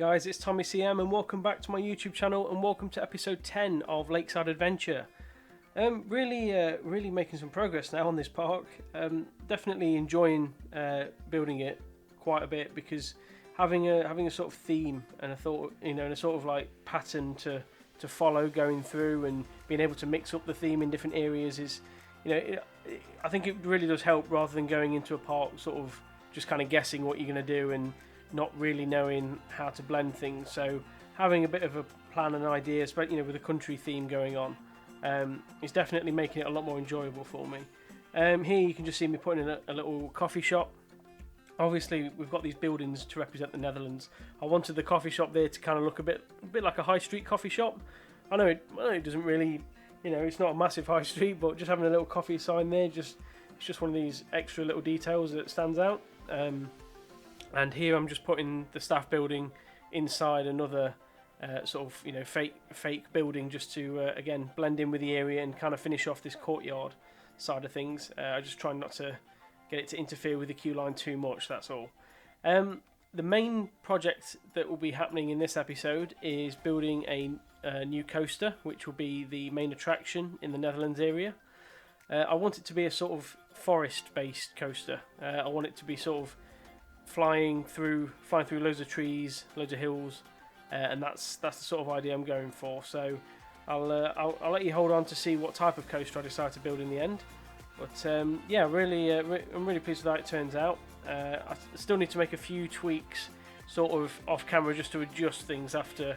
guys, it's Tommy CM and welcome back to my YouTube channel and welcome to episode 10 of Lakeside Adventure. Really making some progress now on this park. Definitely enjoying building it quite a bit because having a sort of theme and a thought, and a sort of like pattern to follow going through and being able to mix up the theme in different areas is, I think it really does help rather than going into a park sort of just kind of guessing what you're going to do and not really knowing how to blend things. So having a bit of a plan and idea, especially with a country theme going on, is definitely making it a lot more enjoyable for me. Here you can just see me putting in a little coffee shop. Obviously we've got these buildings to represent the Netherlands. I wanted the coffee shop there to kind of look a bit like a high street coffee shop. I know it doesn't really, it's not a massive high street, but just having a little coffee sign there, it's just one of these extra little details that stands out. And here I'm just putting the staff building inside another sort of fake building just to again blend in with the area and kind of finish off this courtyard side of things. I just try not to get it to interfere with the queue line too much, that's all. The main project that will be happening in this episode is building a new coaster, which will be the main attraction in the Netherlands area. I want it to be a sort of forest-based coaster. I want it to be sort of flying through loads of trees, loads of hills, and that's the sort of idea I'm going for. So I'll let you hold on to see what type of coaster I decide to build in the end. But I'm really pleased with how it turns out. I still need to make a few tweaks, sort of off camera, just to adjust things after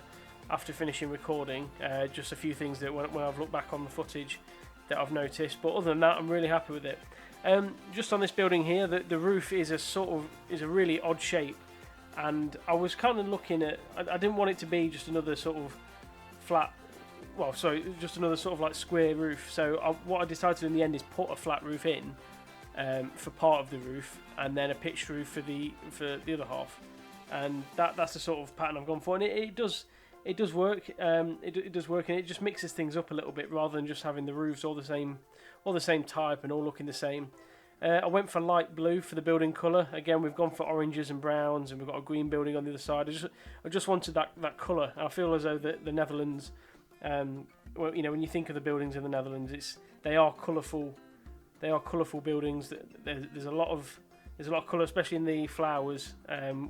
finishing recording. Just a few things that when I've looked back on the footage that I've noticed. But other than that, I'm really happy with it. Just on this building here, the roof is a really odd shape, and I was kind of looking at. I didn't want it to be just another sort of flat. Well, sorry, just another sort of like square roof. So what I decided to do in the end is put a flat roof in for part of the roof, and then a pitched roof for the other half. And that's the sort of pattern I've gone for, and it does work. It does work, and it just mixes things up a little bit rather than just having the roofs all the same type and all looking the same. I went for light blue for the building colour. Again, we've gone for oranges and browns, and we've got a green building on the other side. I just wanted that colour. I feel as though the Netherlands, when you think of the buildings in the Netherlands, they are colourful. They are colourful buildings. There's a lot of colour, especially in the flowers,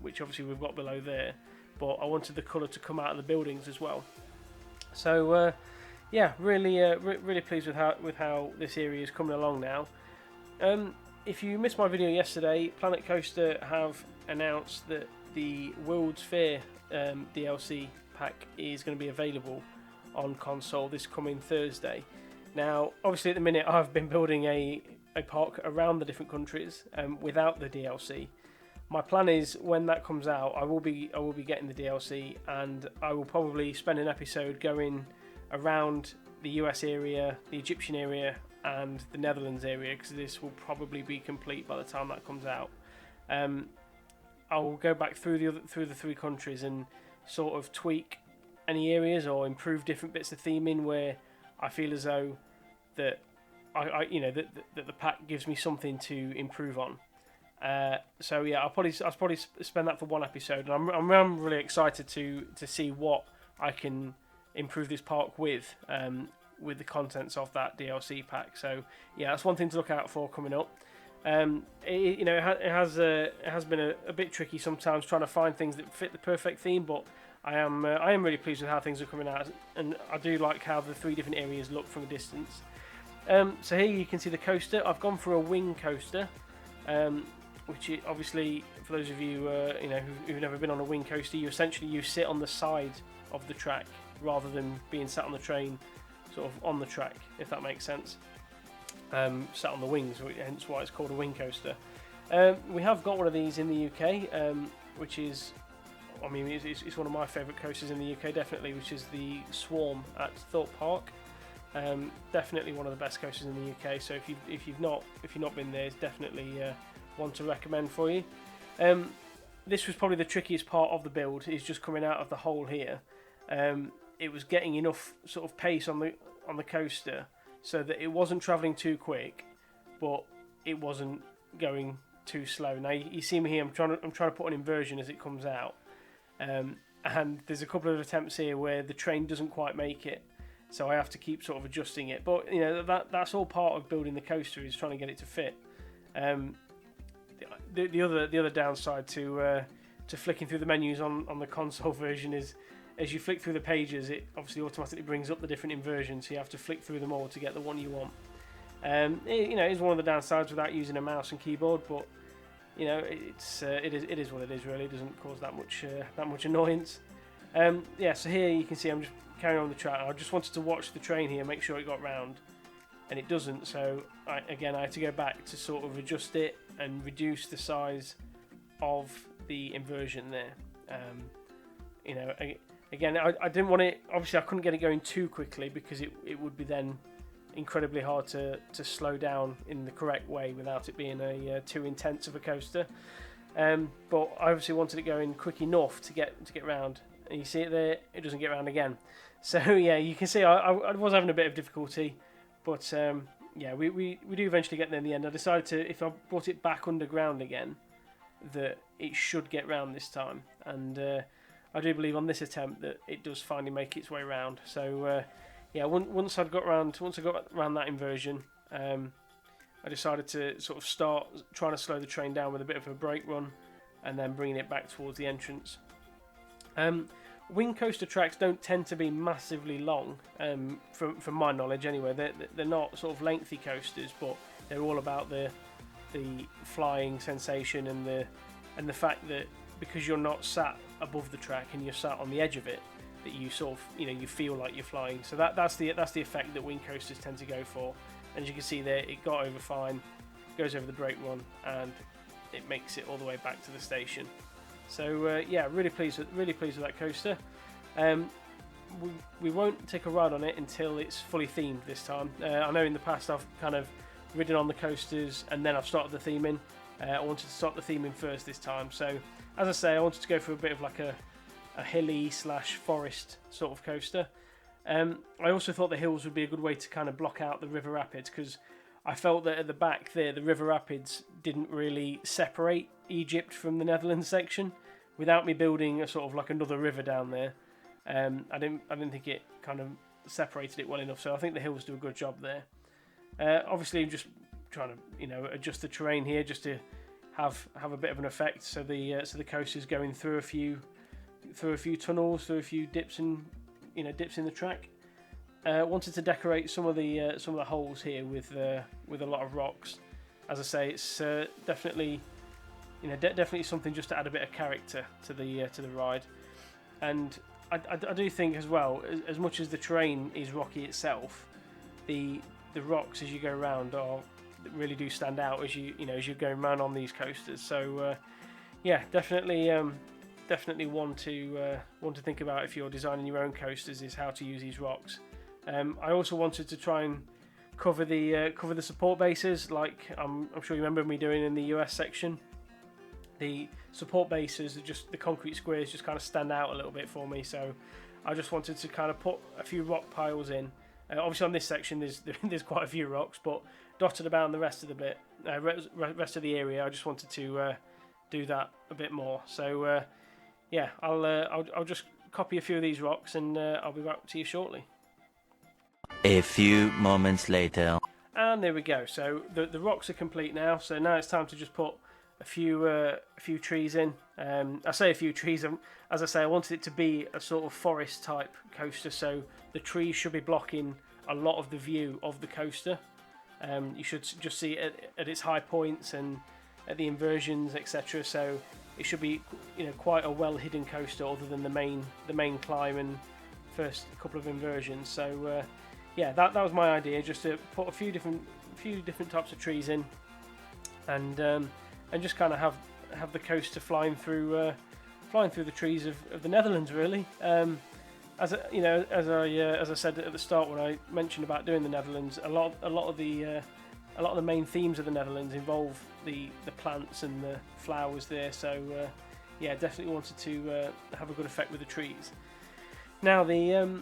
which obviously we've got below there. But I wanted the colour to come out of the buildings as well. So really pleased with how this area is coming along now. If you missed my video yesterday, Planet Coaster have announced that the World's Fair DLC pack is going to be available on console this coming Thursday. Now, obviously at the minute I've been building a park around the different countries without the DLC. My plan is when that comes out, I will be getting the DLC, and I will probably spend an episode going around the US area, the Egyptian area, and the Netherlands area, because this will probably be complete by the time that comes out. I will go back through the three countries and sort of tweak any areas or improve different bits of theming where I feel as though that that the pack gives me something to improve on. So yeah, I'll probably spend that for one episode, and I'm really excited to see what I can improve this park with the contents of that DLC pack. So yeah, that's one thing to look out for coming up. It has been a bit tricky sometimes trying to find things that fit the perfect theme, but I am really pleased with how things are coming out, and I do like how the three different areas look from a distance. So here you can see the coaster. I've gone for a wing coaster, which obviously, for those of you who've never been on a wing coaster, you sit on the side of the track rather than being sat on the train sort of on the track, if that makes sense. Sat on the wings, hence why it's called a wing coaster. We have got one of these in the UK, which is, it's one of my favourite coasters in the UK, definitely, which is the Swarm at Thorpe Park. Definitely one of the best coasters in the UK. So if you've not been there, it's definitely one to recommend for you. This was probably the trickiest part of the build, is just coming out of the hole here. It was getting enough sort of pace on the coaster so that it wasn't travelling too quick, but it wasn't going too slow. Now you see me here. I'm trying to put an inversion as it comes out, and and there's a couple of attempts here where the train doesn't quite make it, so I have to keep sort of adjusting it. But you know, that's all part of building the coaster, is trying to get it to fit. The other downside to flicking through the menus on the console version is, as you flick through the pages, it obviously automatically brings up the different inversions, so you have to flick through them all to get the one you want. It is one of the downsides without using a mouse and keyboard, but you know, it is what it is really. It doesn't cause that much annoyance. So here you can see I'm just carrying on the track. I just wanted to watch the train here, make sure it got round, and it doesn't. So I had to go back to sort of adjust it and reduce the size of the inversion there. Again, I didn't want it. Obviously, I couldn't get it going too quickly because it would be then incredibly hard to slow down in the correct way without it being too intense of a coaster. But I obviously wanted it going quick enough to get round. And you see it there, it doesn't get round again. So yeah, you can see I was having a bit of difficulty, but we do eventually get there in the end. I decided to, if I brought it back underground again, that it should get round this time, and I do believe on this attempt that it does finally make its way round. So once I got round that inversion, I decided to sort of start trying to slow the train down with a bit of a brake run, and then bringing it back towards the entrance. Wing coaster tracks don't tend to be massively long, from my knowledge anyway. They're not sort of lengthy coasters, but they're all about the flying sensation and the fact that because you're not sat above the track and you're sat on the edge of it, that you sort of, you feel like you're flying. So that's the effect that wing coasters tend to go for. And as you can see there, it got over fine, goes over the brake run, and it makes it all the way back to the station. So really pleased with that coaster. We won't take a ride on it until it's fully themed this time. I know in the past I've kind of ridden on the coasters and then I've started the theming. I wanted to start the theming first this time. So as I say, I wanted to go for a bit of like a hilly / forest sort of coaster. I also thought the hills would be a good way to kind of block out the river rapids, because I felt that at the back there, the river rapids didn't really separate Egypt from the Netherlands section. Without me building a sort of like another river down there, I didn't think it kind of separated it well enough. So I think the hills do a good job there. Obviously, I'm just trying to adjust the terrain here just to have a bit of an effect. So the coaster's going through a few tunnels, through a few dips in the track. Wanted to decorate some of the holes here with a lot of rocks. As I say, it's definitely something just to add a bit of character to the ride. And I do think as well, as much as the terrain is rocky itself, the rocks as you go around really do stand out as you're going around on these coasters. So definitely one to think about if you're designing your own coasters, is how to use these rocks. I also wanted to try and cover the support bases, like I'm sure you remember me doing in the US section. The support bases are just the concrete squares just kind of stand out a little bit for me, so I just wanted to kind of put a few rock piles in. Obviously on this section there's quite a few rocks, but dotted about the rest of the area, I just wanted to do that a bit more. So I'll just copy a few of these rocks and I'll be back to you shortly. A few moments later. And there we go. So the rocks are complete now. So now it's time to just put a few trees in. I say a few trees. As I say, I wanted it to be a sort of forest type coaster. So the trees should be blocking a lot of the view of the coaster. You should just see it at its high points and at the inversions, etc. So it should be quite a well hidden coaster, other than the main climb and first couple of inversions. So that was my idea, just to put a few different types of trees in, and just kind of have the coaster flying through the trees of the Netherlands, really. As I said at the start when I mentioned about doing the Netherlands, a lot of the main themes of the Netherlands involve the plants and the flowers there. So definitely wanted to have a good effect with the trees. Now the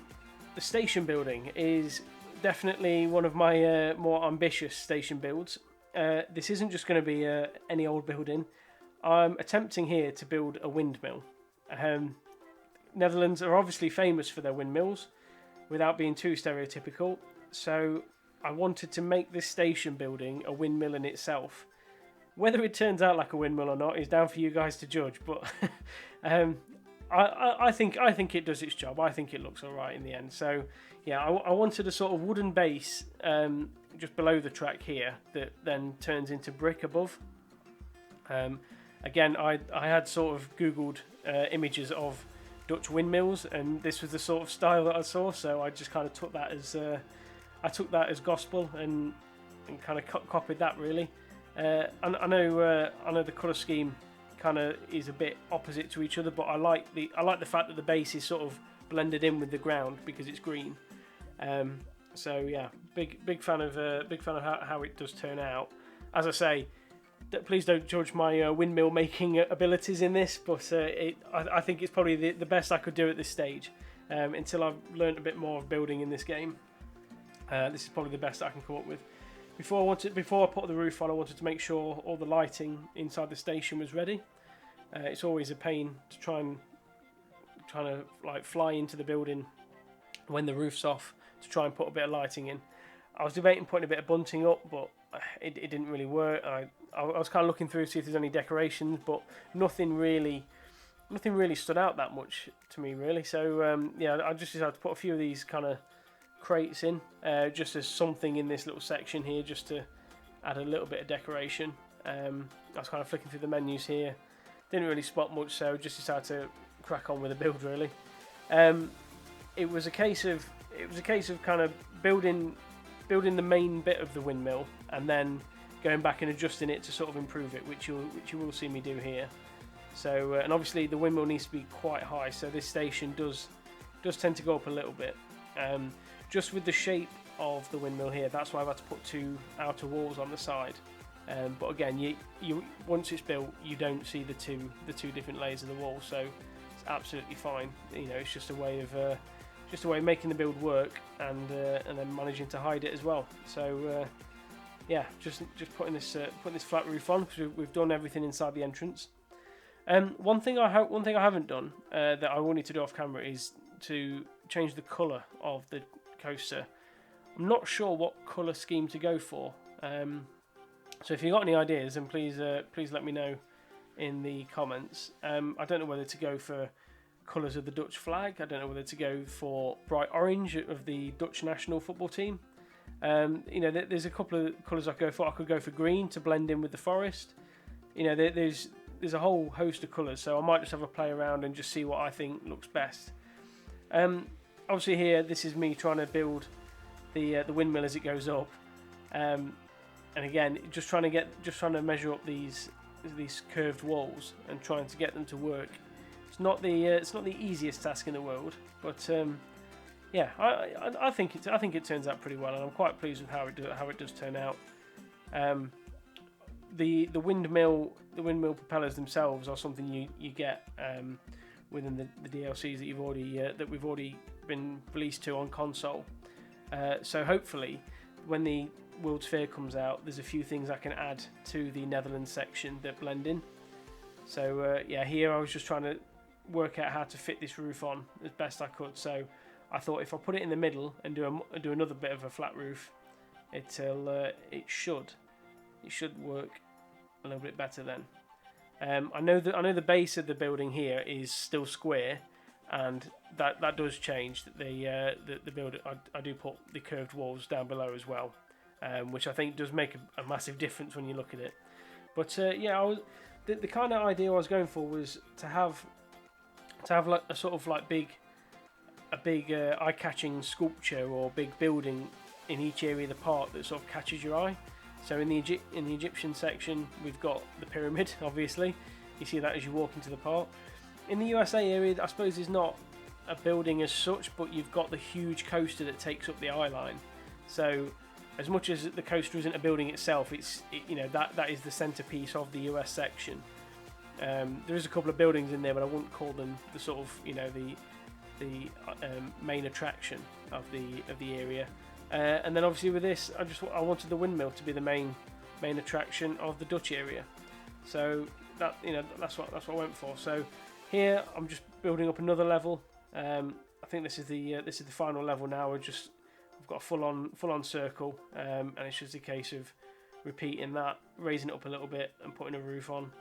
station building is definitely one of my more ambitious station builds. This isn't just going to be any old building. I'm attempting here to build a windmill. Netherlands are obviously famous for their windmills, without being too stereotypical. So I wanted to make this station building a windmill in itself. Whether it turns out like a windmill or not is down for you guys to judge. But I think it does its job. I think it looks all right in the end. So yeah, I wanted a sort of wooden base just below the track here that then turns into brick above. Again, I had sort of Googled images of Dutch windmills, and this was the sort of style that I saw. So I just kind of took that as gospel and kind of copied that really. I know the colour scheme kind of is a bit opposite to each other, but I like the fact that the base is sort of blended in with the ground because it's green. So yeah, big fan of how it does turn out. As I say, please don't judge my windmill making abilities in this, but I think it's probably the best I could do at this stage until I've learned a bit more of building in this game. This is probably the best I can come up with. Before I put the roof on, I wanted to make sure all the lighting inside the station was ready. It's always a pain to trying to like fly into the building when the roof's off to try and put a bit of lighting in. I was debating putting a bit of bunting up, but it didn't really work. I was kind of looking through to see if there's any decorations, but nothing really stood out that much to me really. So yeah, I just decided to put a few of these kind of crates in just as something in this little section here, just to add a little bit of decoration. I was kind of flicking through the menus here, didn't really spot much, so just decided to crack on with the build really. It was a case of kind of building the main bit of the windmill and then going back and adjusting it to sort of improve it, which you will see me do here. So and obviously the windmill needs to be quite high, so this station does tend to go up a little bit. Just with the shape of the windmill here, that's why I've had to put two outer walls on the side. But again, you once it's built, you don't see the two different layers of the wall, so it's absolutely fine. You know, it's just a way of making the build work and then managing to hide it as well. So yeah, just putting this flat roof on because we've done everything inside the entrance. One thing I haven't done that I will need to do off camera is to change the colour of the coaster. I'm not sure what colour scheme to go for. So if you've got any ideas, then please let me know in the comments. I don't know whether to go for colours of the Dutch flag. I don't know whether to go for bright orange of the Dutch national football team. You know, there's a couple of colours I could go for. I could go for green to blend in with the forest. You know, there's a whole host of colours, so I might just have a play around and just see what I think looks best. Obviously here, this is me trying to build the windmill as it goes up. And again, just trying to measure up these curved walls and trying to get them to work. It's not the easiest task in the world, but yeah, I think it turns out pretty well, and I'm quite pleased with how it does turn out. The windmill propellers themselves are something you get within the DLCs that we've already been released to on console. So hopefully, when the World's Fair comes out, there's a few things I can add to the Netherlands section that blend in. So yeah, here I was just trying to work out how to fit this roof on as best I could. So I thought if I put it in the middle and do another bit of a flat roof, it should work a little bit better then. I know the base of the building here is still square, and that does change. The build, I do put the curved walls down below as well, which I think does make a massive difference when you look at it. But yeah, the kind of idea I was going for was to have like a sort of like big eye-catching sculpture or big building in each area of the park that sort of catches your eye. So in the Egyptian section, we've got the pyramid, obviously. You see that as you walk into the park. In the USA area, I suppose there's not a building as such, but you've got the huge coaster that takes up the eye line. So as much as the coaster isn't a building itself, that is the centerpiece of the US section. There is a couple of buildings in there, but I wouldn't call them the sort of the main attraction of the area. And then obviously with this, I wanted the windmill to be the main attraction of the Dutch area. So that's what I went for. So here I'm just building up another level. I think this is the final level now. We've got a full on circle, and it's just a case of repeating that, raising it up a little bit, and putting a roof on.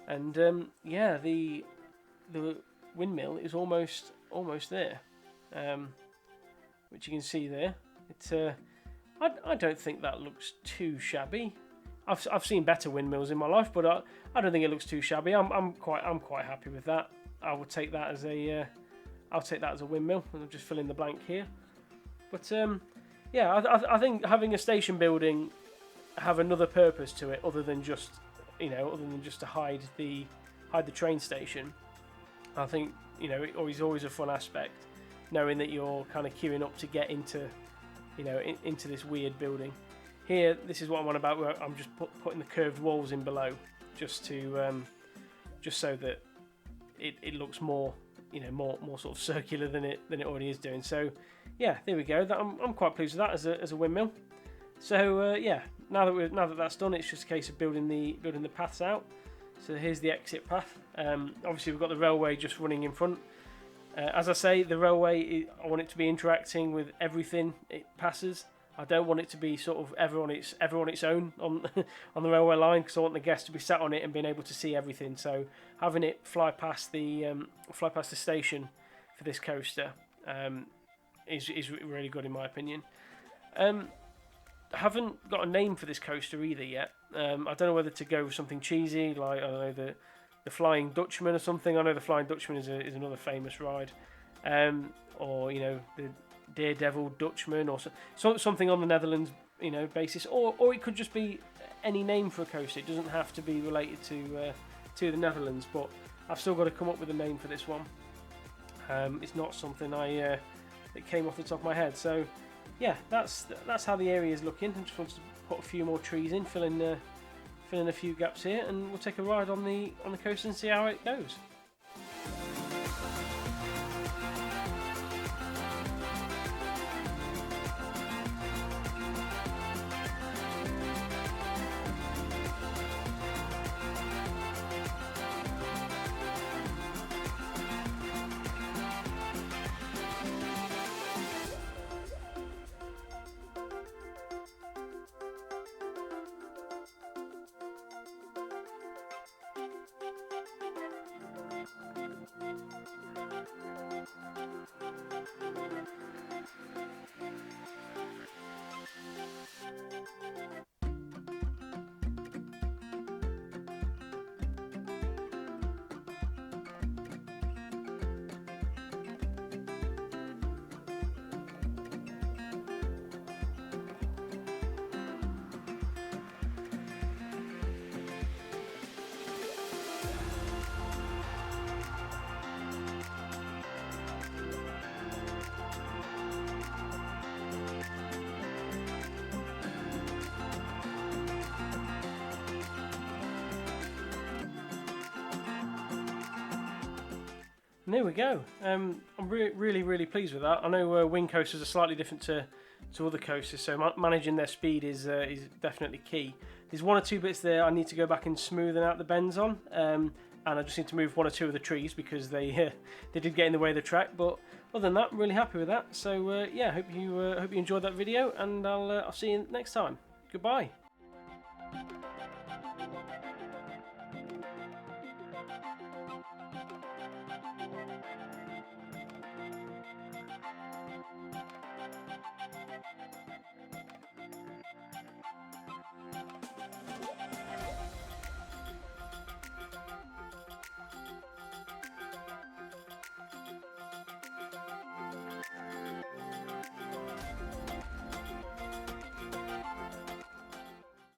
And yeah, the windmill is almost there, which you can see there. It's I don't think that looks too shabby. I've seen better windmills in my life, but I don't think it looks too shabby. I'm quite happy with that. I would take that as a windmill, and I'll just fill in the blank here. But yeah, I think having a station building have another purpose to it other than just to hide the train station. I think it always a fun aspect, knowing that you're kind of queuing up to get into into this weird building. Here, this is what I'm on about. Where I'm just putting the curved walls in below, just so that it looks more more sort of circular than it already is doing. So yeah, there we go. I'm quite pleased with that as a windmill. So yeah, now that that's done, it's just a case of building the paths out. So here's the exit path. Obviously we've got the railway just running in front. As I say, the railway, I want it to be interacting with everything it passes. I don't want it to be sort of ever on its own on on the railway line, because I want the guests to be sat on it and being able to see everything. So having it fly past the station for this coaster is really good in my opinion. I haven't got a name for this coaster either yet. I don't know whether to go with something cheesy like, I don't know, the Flying Dutchman or something. I know the Flying Dutchman is another famous ride, or the Daredevil Dutchman, or something on the Netherlands basis, or it could just be any name for a coaster. It doesn't have to be related to the Netherlands, but I've still got to come up with a name for this one. It's not something that came off the top of my head. So yeah, that's how the area is looking. I just wanted to put a few more trees in, fill in a few gaps here, and we'll take a ride on the coaster and see how it goes. And there we go. I'm really pleased with that. I know wing coasters are slightly different to other coasters, so managing their speed is definitely key. There's one or two bits there I need to go back and smoothen out the bends on, and I just need to move one or two of the trees because they did get in the way of the track. But other than that, I'm really happy with that. So yeah, hope you enjoyed that video, and I'll see you next time. Goodbye.